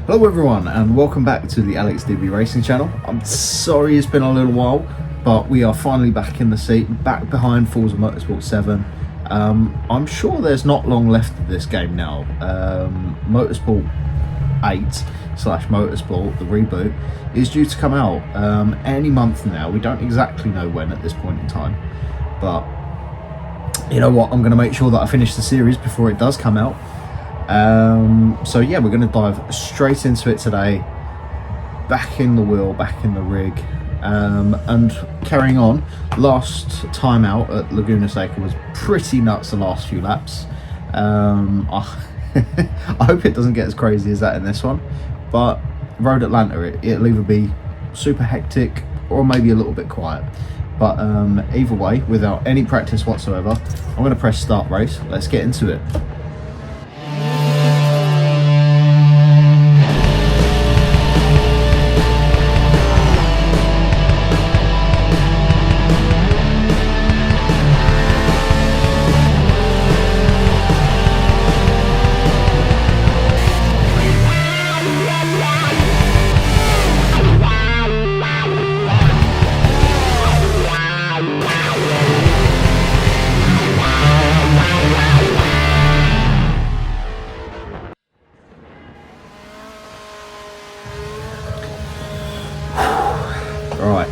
Hello everyone and welcome back to the alexdbracing channel. I'm sorry it's been a little while, but we are finally back in the seat, back behind Forza Motorsport 7. I'm sure there's not long left of this game now. Motorsport 8/Motorsport, the reboot, is due to come out any month now. We don't exactly know when at this point in time, but you know what, I'm going to make sure that I finish the series before it does come out. So yeah, we're going to dive straight into it today, back in the wheel, back in the rig, and carrying on. Last time out at Laguna Seca was pretty nuts the last few laps. I hope it doesn't get as crazy as that in this one, but Road Atlanta, it'll either be super hectic or maybe a little bit quiet, but either way, without any practice whatsoever, I'm going to press start race. Let's get into it. Alright,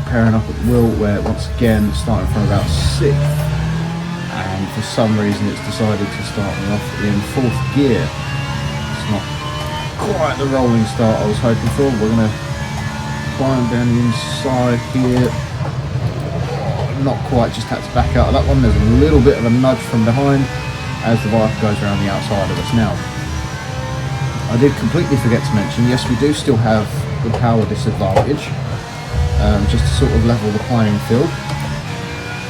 pairing up at the wheel, where once again starting from about 6th, and for some reason it's decided to start me off in 4th gear. It's not quite the rolling start I was hoping for. We're going to climb down the inside here. Not quite, just had to back out of that one. There's a little bit of a nudge from behind as the Viper goes around the outside of us now. I did completely forget to mention, yes, we do still have the power disadvantage, just to sort of level the playing field.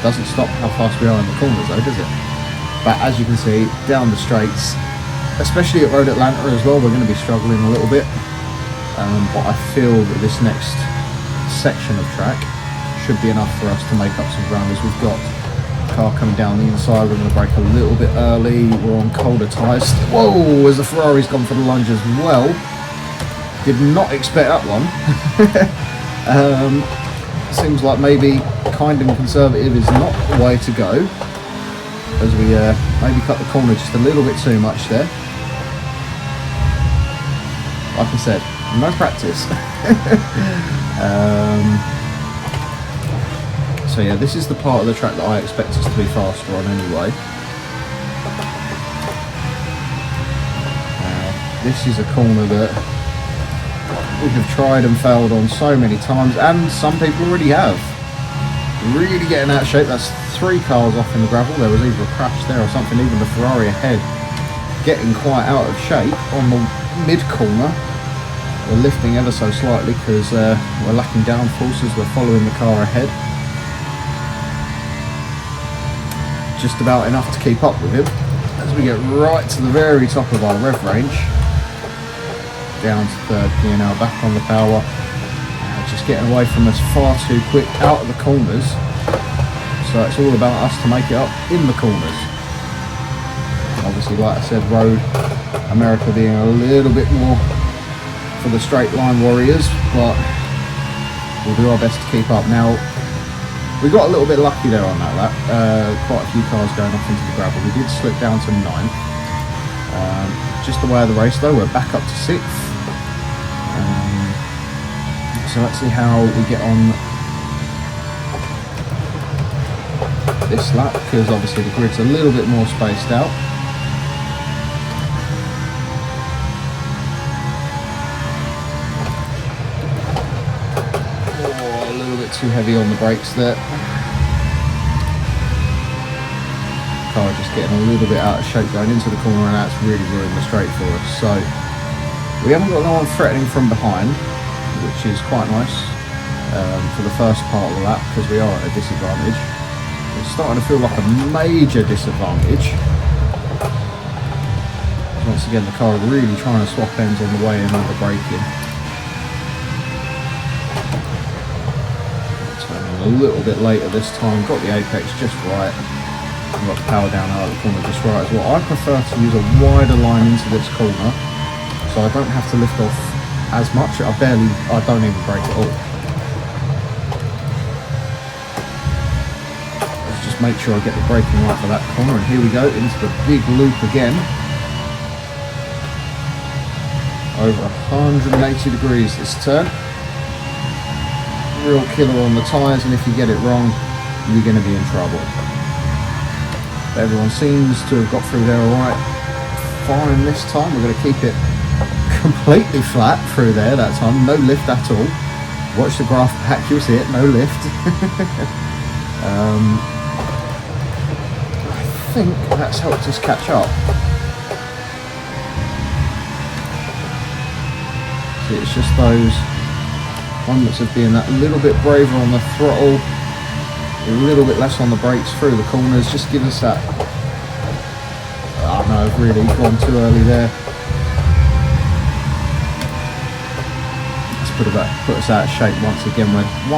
Doesn't stop how fast we are in the corners though, does it? But as you can see, down the straights, especially at Road Atlanta as well, we're going to be struggling a little bit. But I feel that this next section of track should be enough for us to make up some ground, as we've got a car coming down the inside. We're going to brake a little bit early, we're on colder tyres. Whoa, as the Ferrari's gone for the lunge as well. Did not expect that one. Seems like maybe kind and conservative is not the way to go, as we maybe cut the corner just a little bit too much there. Like I said, no practice. So yeah, this is the part of the track that I expect us to be faster on anyway. This is a corner that we have tried and failed on so many times, and some people already have. Really getting out of shape. That's 3 cars off in the gravel. There was either a crash there or something. Even the Ferrari ahead getting quite out of shape on the mid corner. We're lifting ever so slightly because we're lacking downforce as we're following the car ahead. Just about enough to keep up with him as we get right to the very top of our rev range. Down to 3rd gear now, back on the power. Just getting away from us far too quick out of the corners. So it's all about us to make it up in the corners. Obviously, like I said, Road America being a little bit more for the straight line warriors, but we'll do our best to keep up. Now, we got a little bit lucky there on that lap. Quite a few cars going off into the gravel. We did slip down to 9th. Just the way of the race though, we're back up to 6th. So let's see how we get on this lap, because obviously the grid's a little bit more spaced out. Oh, a little bit too heavy on the brakes there. Car just getting a little bit out of shape going into the corner, and that's really ruined the straight for us. So we haven't got no one threatening from behind, which is quite nice for the first part of the lap, because we are at a disadvantage. It's starting to feel like a major disadvantage. Once again, the car really trying to swap ends on the way in under braking. Turning a little bit later this time, got the apex just right. Got the power down out of the corner just right as well. I prefer to use a wider line into this corner, so so I don't have to lift off as much. I don't even brake at all. Let's just make sure I get the braking right for that corner, and here we go into the big loop again. Over 180 degrees this turn. Real killer on the tyres, and if you get it wrong, you're going to be in trouble. But everyone seems to have got through there alright. Fine this time. We're going to keep it completely flat through there that time. No lift at all. Watch the graph back, you'll see it. No lift. I think that's helped us catch up. See, it's just those moments of being that little bit braver on the throttle, a little bit less on the brakes through the corners. Just give us that. Oh no, I've really gone too early there. Let's put us out of shape once again. We're I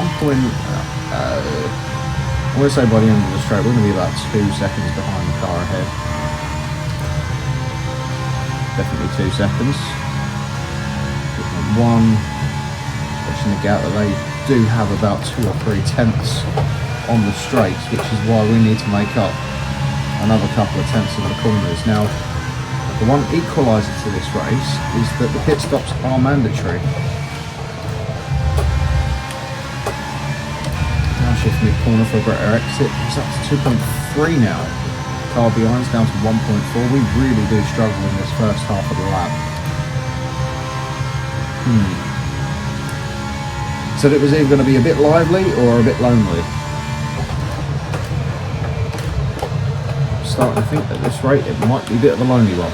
want to say by the end of the straight, we're going to be about 2 seconds behind the car ahead. Definitely 2 seconds. One, watching the gap that they do have about 2 or 3 tenths on the straights, which is why we need to make up another couple of tenths in the corners. Now, the one equaliser to this race is that the pit stops are mandatory. Now shift mid-corner for a better exit. It's up to 2.3 now. Car behind's down to 1.4. We really do struggle in this first half of the lap. So it was either going to be a bit lively or a bit lonely. I'm starting to think at this rate it might be a bit of a lonely one.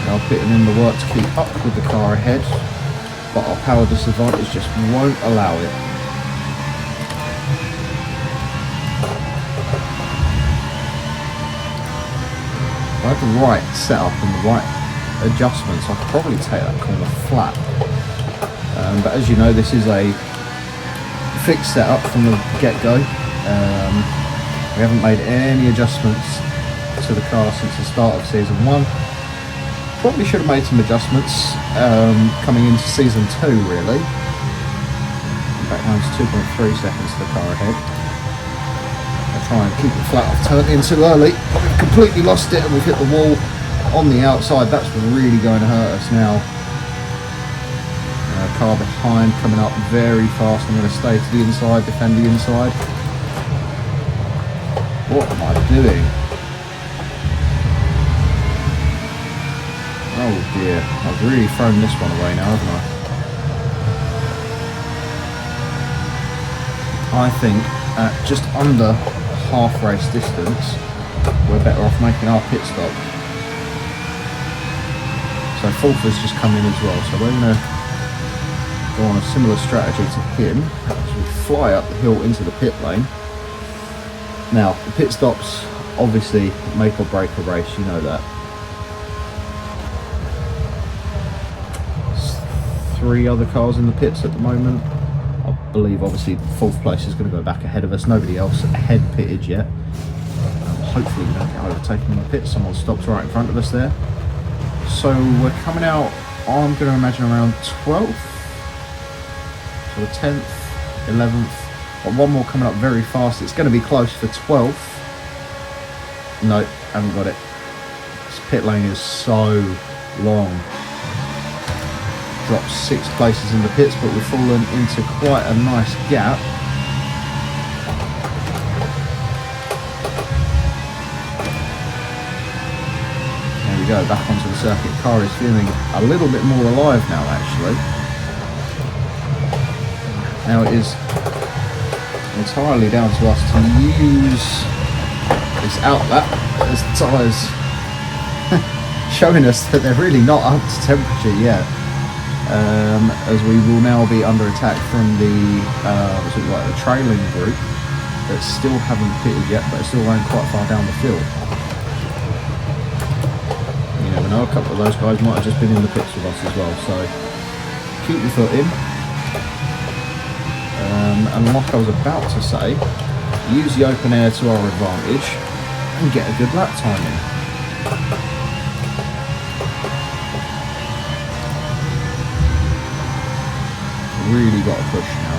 Now putting in the work to keep up with the car ahead, but our power disadvantage just won't allow it. If I had the right setup and the right adjustments, I could probably take that corner flat. But as you know, this is a fixed setup from the get-go. We haven't made any adjustments to the car since the start of Season 1. Probably should have made some adjustments coming into Season 2, really. Back down to 2.3 seconds to the car ahead. I'll try and keep it flat. I've turned in too early. We've completely lost it and we've hit the wall on the outside. That's really going to hurt us now. Car behind coming up very fast. I'm going to stay to the inside, defend the inside. What am I doing? Oh dear, I've really thrown this one away now, haven't I? I think at just under half race distance, we're better off making our pit stop. So fourth has just come in as well, so we're going to go on a similar strategy to him as we fly up the hill into the pit lane. Now, the pit stops obviously make or break a race, you know that. There's 3 other cars in the pits at the moment. I believe obviously fourth place is going to go back ahead of us. Nobody else ahead pitted yet. Hopefully we don't get overtaken in the pit. Someone stops right in front of us there. So we're coming out, I'm going to imagine around 12th. So the 10th, 11th, got one more coming up very fast. It's going to be close for 12th. No, haven't got it. This pit lane is so long. Dropped 6 places in the pits, but we've fallen into quite a nice gap. There we go, back onto the circuit. Car is feeling a little bit more alive now, actually. Now it is entirely down to us to use this outlap as the tyres showing us that they're really not up to temperature yet, as we will now be under attack from the sort of like the trailing group that still haven't pitted yet but are still running quite far down the field. You never know, a couple of those guys might have just been in the pits with us as well, so keep your foot in. And like I was about to say, use the open air to our advantage and get a good lap time in. got to push now.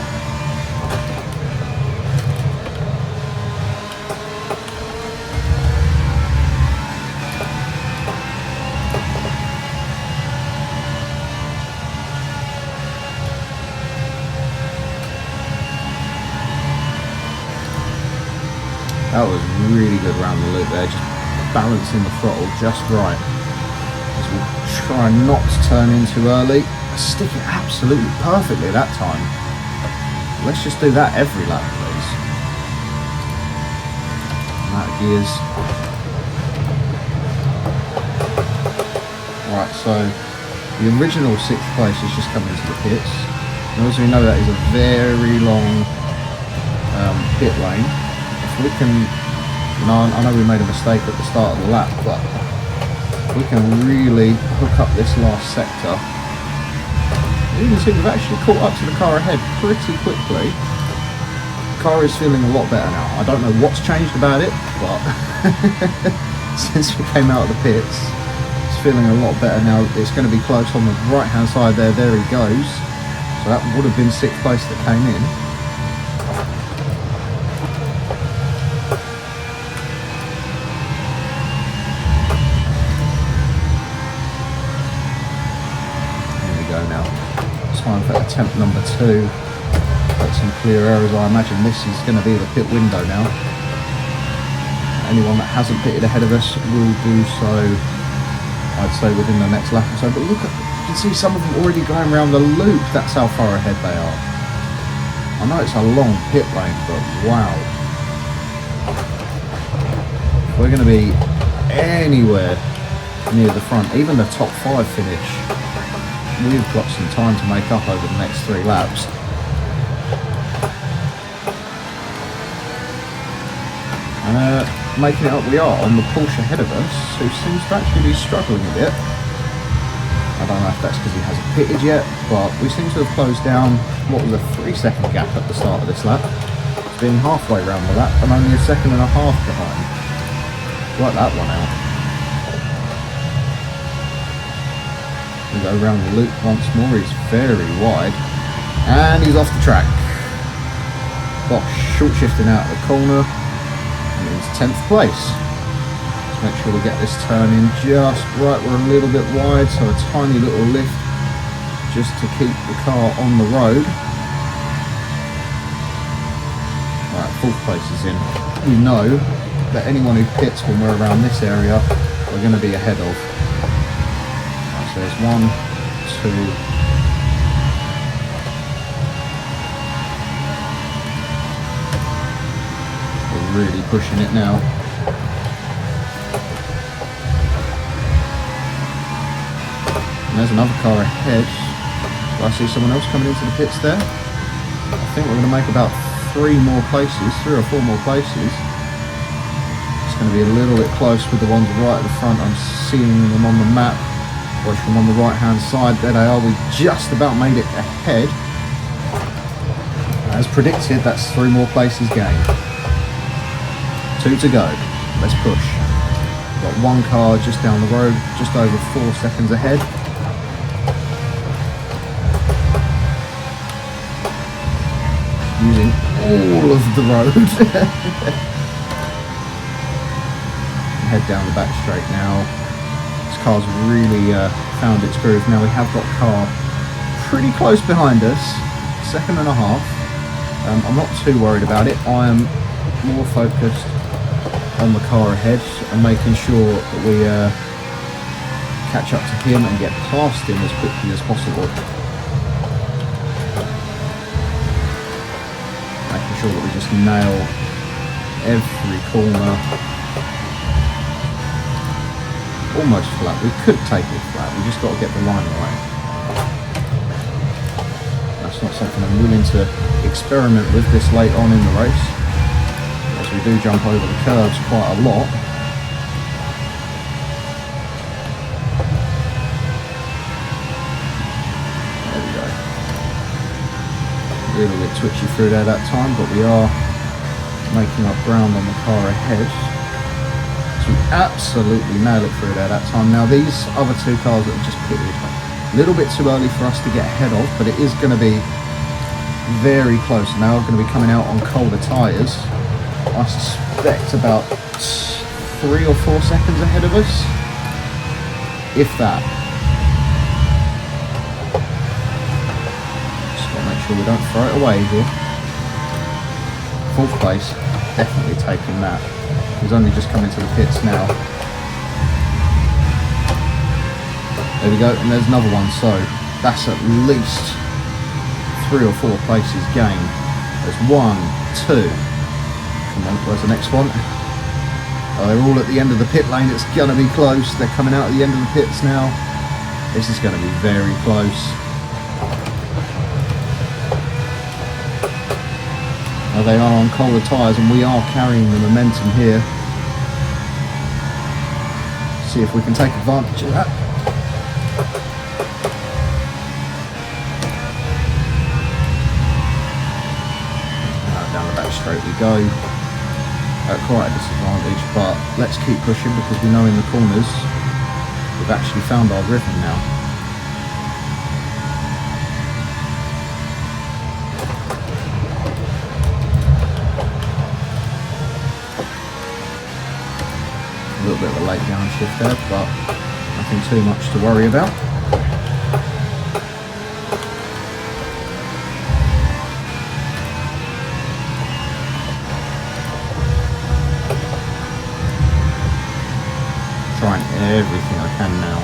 That was really good round the loop there, just balancing the throttle just right. As we try not to turn in too early. Stick it absolutely perfectly that time. Let's just do that every lap, please. I'm out of gears. Right, so the original 6th place is just coming into the pits. And as we know, that is a very long pit lane. We can, I know we made a mistake at the start of the lap, but we can really hook up this last sector. You can see we've actually caught up to the car ahead pretty quickly. The car is feeling a lot better now. I don't know what's changed about it, but since we came out of the pits, it's feeling a lot better now. It's going to be close on the right hand side there. There he goes. So that would have been 6th place that came in. Time for attempt number 2. Got some clear areas. I imagine this is going to be the pit window now. Anyone that hasn't pitted ahead of us will do so, I'd say, within the next lap or so. But look, you can see some of them already going around the loop. That's how far ahead they are. I know it's a long pit lane, but wow. We're going to be anywhere near the front, even the top 5 finish. We've got some time to make up over the next 3 laps. And making it up we are on the Porsche ahead of us, who seems to actually be struggling a bit. I don't know if that's because he hasn't pitted yet, but we seem to have closed down what was a 3-second gap at the start of this lap. It's been halfway around the lap and only a 1.5 seconds behind. Work that one out. We go around the loop once more. He's very wide and he's off the track. Box short shifting out of the corner and he's 10th place. Let's make sure we get this turn in just right. We're a little bit wide, so a tiny little lift just to keep the car on the road. Right, 4th place is in. We know that anyone who pits when we're around this area, we're going to be ahead of. There's 1, 2. We're really pushing it now. And there's another car ahead. I see someone else coming into the pits there. I think we're going to make about 3 more places, 3 or 4 more places. It's going to be a little bit close with the ones right at the front. I'm seeing them on the map. Watch them on the right hand side, there they are. We just about made it ahead. As predicted, that's 3 more places gained. 2 to go. Let's push. Got 1 car just down the road, just over 4 seconds ahead. Using all of the road. Head down the back straight now. This car's really found its groove. Now we have got a car pretty close behind us, 1.5 seconds. I'm not too worried about it. I am more focused on the car ahead and making sure that we catch up to him and get past him as quickly as possible. Making sure that we just nail every corner. Almost flat. We could take it flat. We just got to get the line right. That's not something I'm willing to experiment with this late on in the race, as we do jump over the curves quite a lot. There we go. A little bit twitchy through there that time, but we are making up ground on the car ahead. We absolutely nail it through there that time. Now these other 2 cars that have just pitted, a little bit too early for us to get ahead of, but it is going to be very close. Now we're going to be coming out on colder tyres. I suspect about 3 or 4 seconds ahead of us, if that. Just got to make sure we don't throw it away here. 4th place, definitely taking that. He's only just come into the pits now. There we go, and there's another one, so that's at least 3 or 4 places gained. There's 1, 2. Come on, where's the next one? Oh, they're all at the end of the pit lane. It's going to be close. They're coming out at the end of the pits now. This is going to be very close. Now they are on colder tyres and we are carrying the momentum here. See if we can take advantage of that. Down the back straight we go. Quite a disadvantage, but let's keep pushing because we know in the corners we've actually found our rhythm now. A little bit of a late downshift there, but nothing too much to worry about. Trying everything I can now.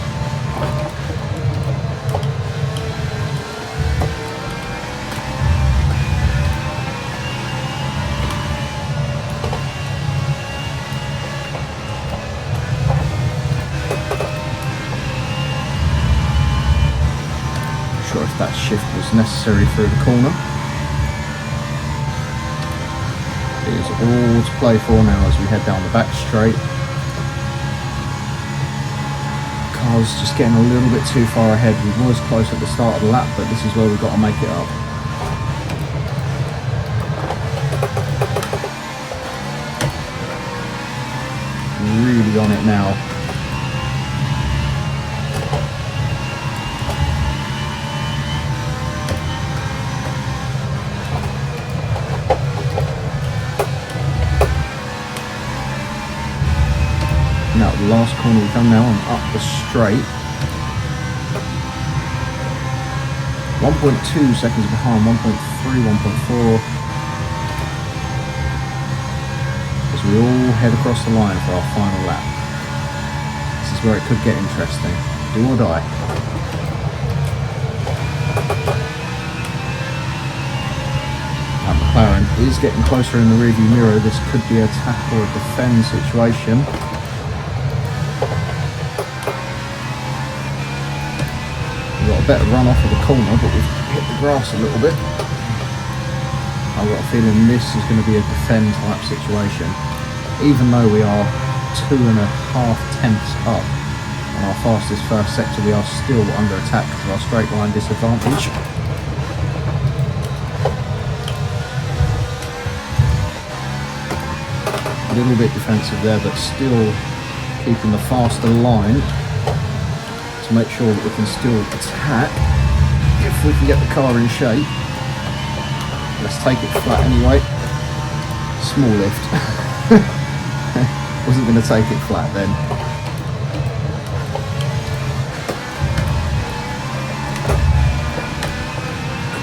Not sure if that shift was necessary through the corner. It is all to play for now as we head down the back straight. Car's just getting a little bit too far ahead. We was close at the start of the lap, but this is where we've got to make it up. Really on it now. Now the last corner we've done now, I'm up the straight. 1.2 seconds behind, 1.3, 1.4. As we all head across the line for our final lap. This is where it could get interesting. Do or die. Now McLaren is getting closer in the rearview mirror. This could be a tackle or a defend situation. Better run off of the corner, but we've hit the grass a little bit. I've got a feeling this is going to be a defend type situation. Even though we are 2.5 tenths up on our fastest first sector, we are still under attack because of our straight line disadvantage. A little bit defensive there, but still keeping the faster line to make sure that we can still attack if we can get the car in shape. Let's take it flat anyway. Small lift. Wasn't going to take it flat then.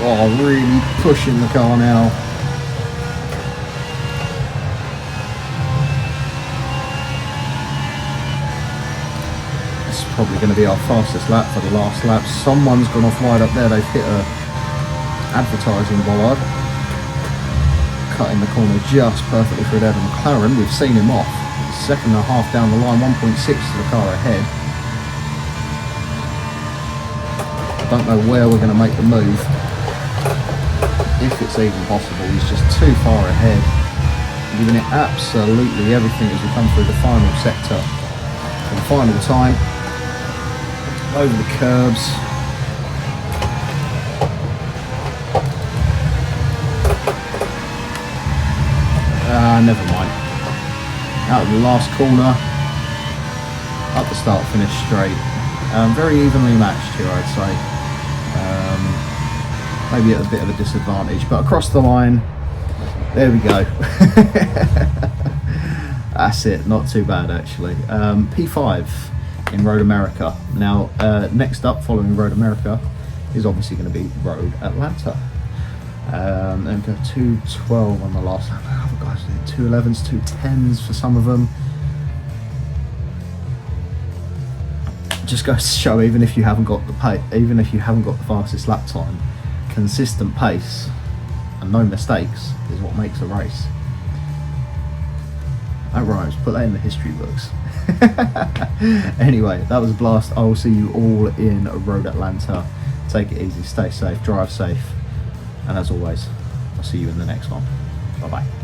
Oh, really pushing the car now. Probably going to be our fastest lap for the last lap. Someone's gone off wide up there. They've hit a advertising bollard, cutting the corner just perfectly through there. McLaren, we've seen him off. 2.5 down the line, 1.6 to the car ahead. I don't know where we're going to make the move, if it's even possible. He's just too far ahead, giving it absolutely everything as we come through the final sector for the final time. Over the curbs. Never mind. Out of the last corner. Up the start, finish straight. Very evenly matched here, I'd say. maybe at a bit of a disadvantage, but across the line, there we go. That's it, not too bad actually. P5 in Road America. Now, next up following Road America is obviously going to be Road Atlanta. And go 2:12 on the last lap. Other guys did 2:11s, 2:10s for some of them. Just goes to show, even if you haven't got the fastest lap time, consistent pace and no mistakes is what makes a race. That rhymes. Put that in the history books. Anyway, that was a blast. I will see you all in Road Atlanta. Take it easy, stay safe, drive safe, and as always, I'll see you in the next one. Bye bye.